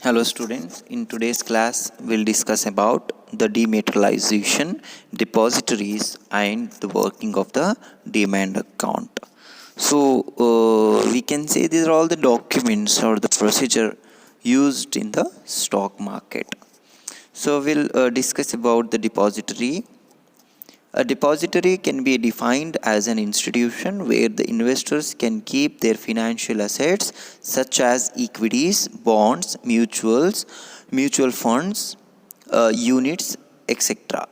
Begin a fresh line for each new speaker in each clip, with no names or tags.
Hello students, in today's class we'll discuss about the dematerialization, depositories and the working of the demat account. We can say these are all the documents or the procedure used in the stock market. So we'll discuss about the depository. A depository can be defined as an institution where the investors can keep their financial assets such as equities, bonds, mutual funds, units, etc.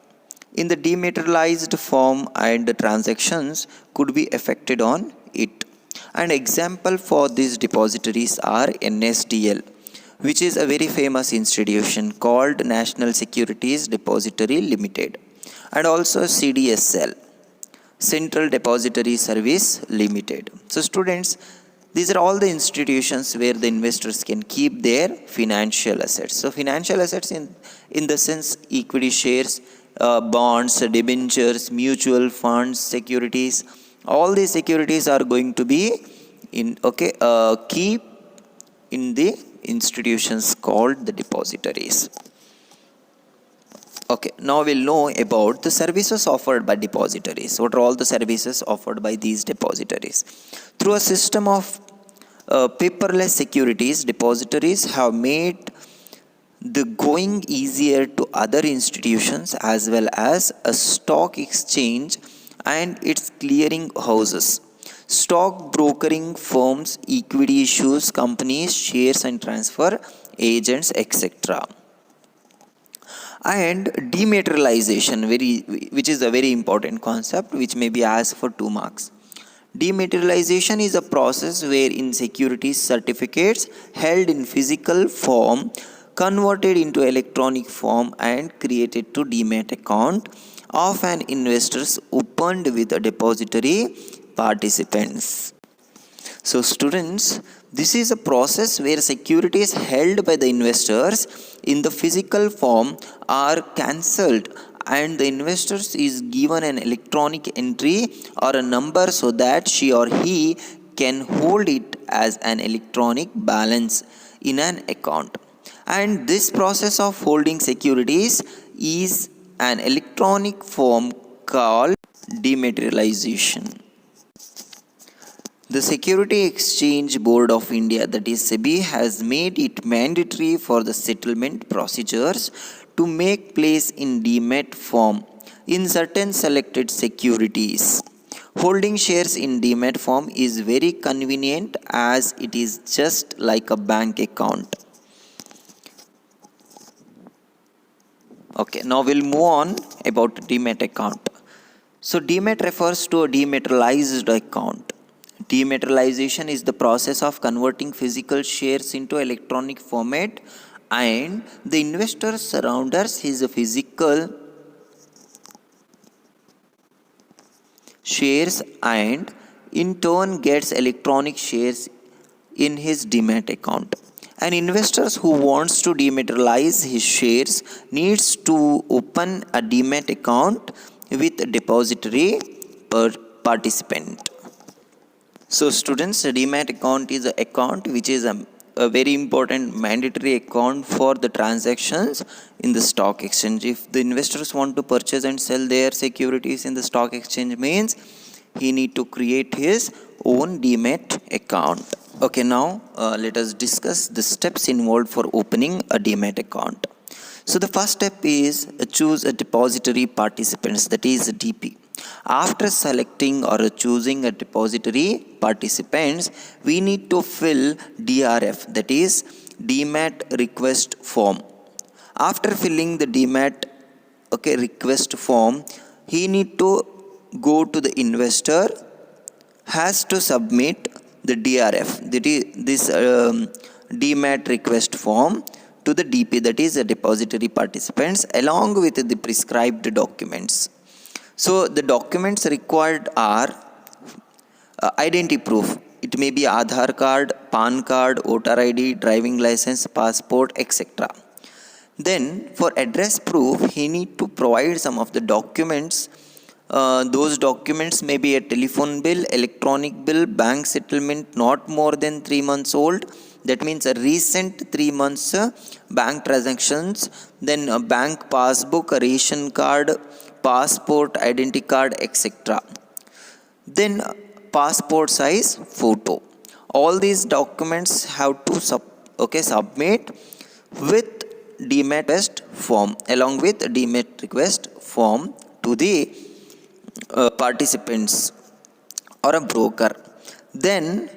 in the dematerialized form, and the transactions could be effected on it. An example for these depositories are NSDL, which is a very famous institution called National Securities Depository Limited, and also CDSL, Central Depository Service Limited. So students, these are all the institutions where the investors can keep their financial assets. So financial assets in the sense equity shares, bonds, debentures, mutual funds, securities. All these securities are going to be keep in the institutions called the depositories. Okay, now we'll know about the services offered by depositories. What are all the services offered by these depositories? Through a system of paperless securities, depositories have made the going easier to other institutions as well as a stock exchange and its clearing houses, stock brokering firms, equity issues, companies, shares and transfer agents, etc. And dematerialization, which is a very important concept which may be asked for 2 marks. Dematerialization is a process wherein securities certificates held in physical form converted into electronic form and created to demat account of an investors opened with a depository participants. So students, this is a process where securities held by the investors in the physical form are cancelled and the investors is given an electronic entry or a number so that she or he can hold it as an electronic balance in an account. And this process of holding securities is an electronic form called dematerialization. The Security Exchange Board of India, that is SEBI, has made it mandatory for the settlement procedures to make place in demat form in certain selected securities. Holding shares in demat form is very convenient as it is just like a bank account. Okay, now we'll move on about demat account. So demat refers to a dematerialized account. Dematerialization is the process of converting physical shares into electronic format, and the investor surrenders his physical shares and in turn gets electronic shares in his demat account. An investor who wants to dematerialize his shares needs to open a demat account with a depository participant. So students, a demat account is an account which is a very important mandatory account for the transactions in the stock exchange. If the investors want to purchase and sell their securities in the stock exchange, means he need to create his own demat account. Okay, now let us discuss the steps involved for opening a demat account. So the first step is choose a depository participants, that is DP. After selecting or choosing a depository participants, we need to fill DRF, that is demat request form. After filling the demat request form, he need to go to the investor, has to submit the DRF, that is this demat request form to the DP, that is the depository participants, along with the prescribed documents. So the documents required are identity proof. It may be Aadhaar card, PAN card, voter ID, driving license, passport, etc. Then for address proof, he need to provide some of the documents. Those documents may be a telephone bill, electronic bill, bank settlement not more than 3 months old, that means a recent 3 months bank transactions, then a bank passbook, a ration card, passport, identity card, etc. Then passport size photo. All these documents have to submit with DMAT request form, along with DMAT request form to the participants or a broker. Then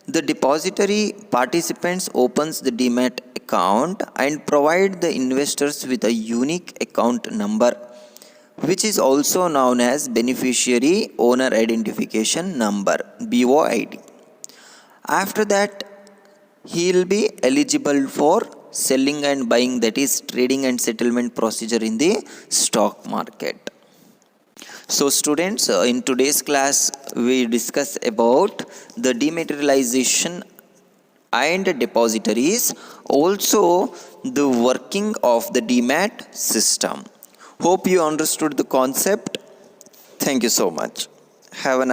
the depository participants opens the DMAT account and provide the investors with a unique account number, which is also known as beneficiary owner identification number, BOID. After that, he will be eligible for selling and buying, that is trading and settlement procedure in the stock market. So students, in today's class we discuss about the dematerialization and depositories, also the working of the DMAT system. Hope you understood the concept. Thank you so much. Have a nice